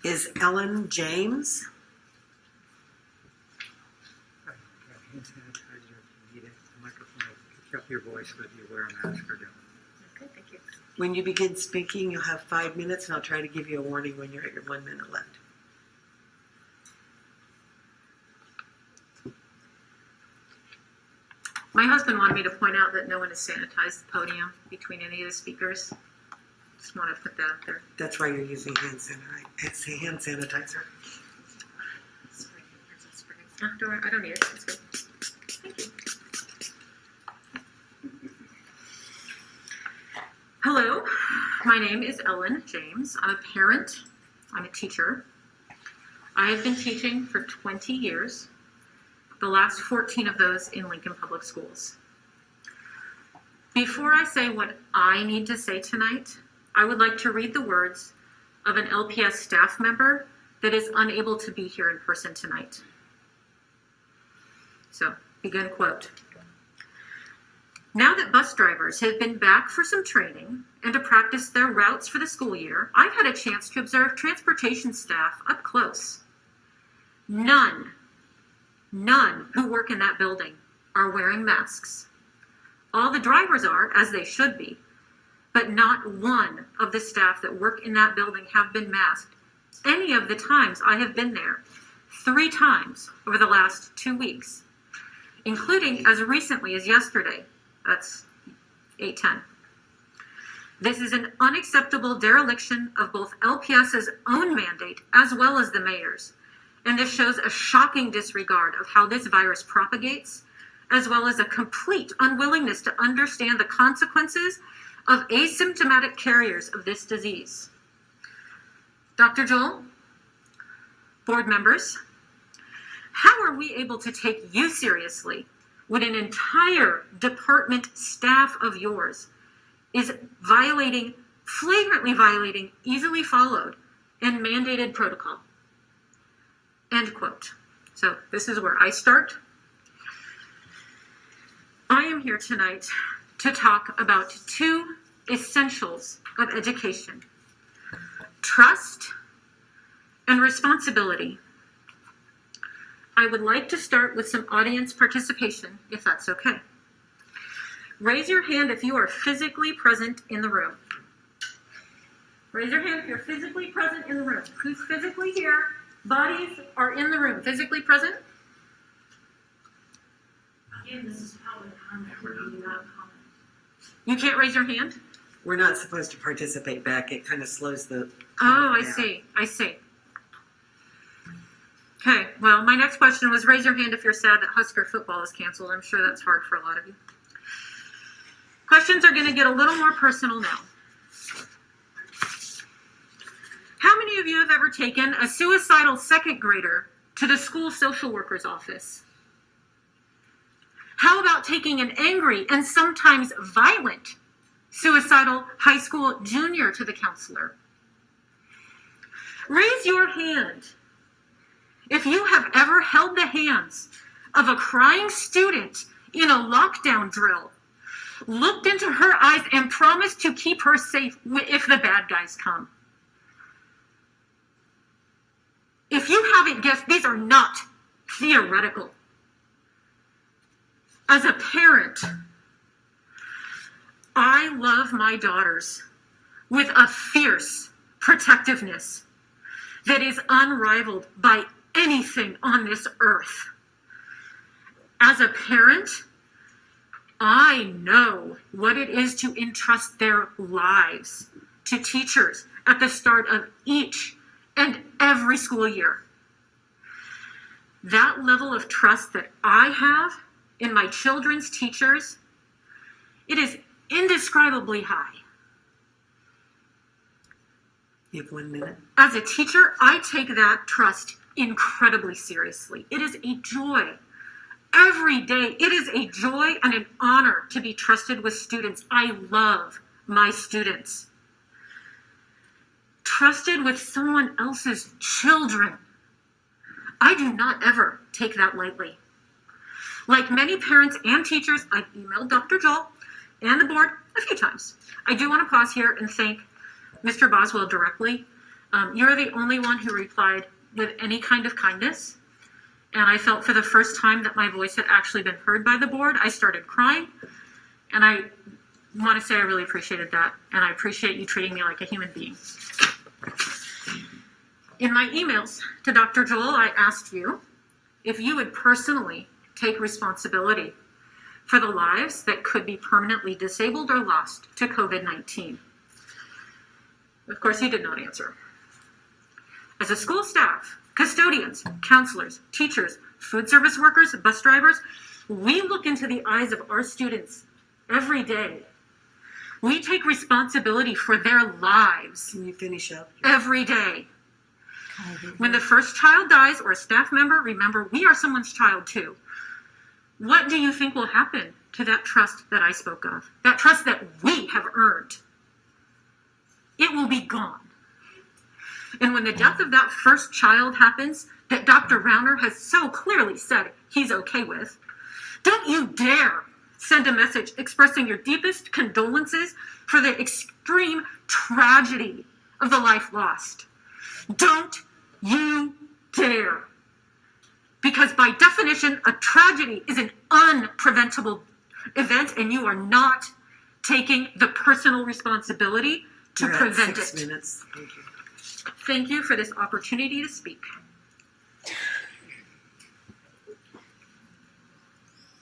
is Ellen James. Hand sanitizer if you need it. The microphone will pick up your voice whether you wear a mask or don't. Okay, thank you. When you begin speaking, you'll have 5 minutes, and I'll try to give you a warning when you're at your 1 minute left. My husband wanted me to point out that no one has sanitized the podium between any of the speakers. Just want to put that out there. That's why you're using hand sanitizer. I don't need it. It's good. Thank you. Hello, my name is Ellen James. I'm a parent. I'm a teacher. I have been teaching for 20 years, the last 14 of those in Lincoln Public Schools. Before I say what I need to say tonight, I would like to read the words of an LPS staff member that is unable to be here in person tonight. So, begin quote. Now that bus drivers have been back for some training and to practice their routes for the school year, I've had a chance to observe transportation staff up close. None who work in that building are wearing masks. All the drivers are, as they should be, but not one of the staff that work in that building have been masked any of the times I have been there, 3 times over the last 2 weeks, including as recently as yesterday. That's 8/10. This is an unacceptable dereliction of both LPS's own mandate as well as the mayor's. And this shows a shocking disregard of how this virus propagates, as well as a complete unwillingness to understand the consequences of asymptomatic carriers of this disease. Dr. Joel, board members, how are we able to take you seriously when an entire department staff of yours is flagrantly violating easily followed and mandated protocol? End quote. So this is where I start. I am here tonight to talk about 2 essentials of education: trust and responsibility. I would like to start with some audience participation, if that's okay. Raise your hand if you are physically present in the room. Raise your hand if you're physically present in the room. Who's physically here? Bodies are in the room. Physically present? Again, this is public comment. We're doing not comment. You can't raise your hand? We're not supposed to participate back. It kind of slows the... Oh, I down. see. Okay, well, my next question was raise your hand if you're sad that Husker football is canceled. I'm sure that's hard for a lot of you. Questions are going to get a little more personal now. How many of you have ever taken a suicidal 2nd grader to the school social worker's office? How about taking an angry and sometimes violent suicidal high school junior to the counselor? Raise your hand if you have ever held the hands of a crying student in a lockdown drill, looked into her eyes and promised to keep her safe if the bad guys come. If you haven't guessed, these are not theoretical. As a parent, I love my daughters with a fierce protectiveness that is unrivaled by anything on this earth. As a parent, I know what it is to entrust their lives to teachers at the start of each and every school year. That level of trust that I have in my children's teachers, it is indescribably high. You have 1 minute. As a teacher, I take that trust incredibly seriously. It is a joy. Every day, it is a joy and an honor to be trusted with students. I love my students. Trusted with someone else's children. I do not ever take that lightly. Like many parents and teachers, I've emailed Dr. Joel and the board a few times. I do want to pause here and thank Mr. Boswell directly. You're the only one who replied with any kind of kindness. And I felt for the first time that my voice had actually been heard by the board. I started crying. And I want to say I really appreciated that. And I appreciate you treating me like a human being. In my emails to Dr. Joel, I asked you if you would personally take responsibility for the lives that could be permanently disabled or lost to COVID-19. Of course, you did not answer. As a school staff, custodians, counselors, teachers, food service workers, bus drivers, we look into the eyes of our students every day. We take responsibility for their lives. Can you finish up? Every day. When the first child dies or a staff member, remember, we are someone's child too. What do you think will happen to that trust that I spoke of? That trust that we have earned? It will be gone. And when the death of that first child happens, that Dr. Rauner has so clearly said he's okay with, don't you dare send a message expressing your deepest condolences for the extreme tragedy of the life lost. Don't you dare. Because by definition, a tragedy is an unpreventable event, and you are not taking the personal responsibility to You're at prevent 6 it. minutes. Thank you. Thank you for this opportunity to speak.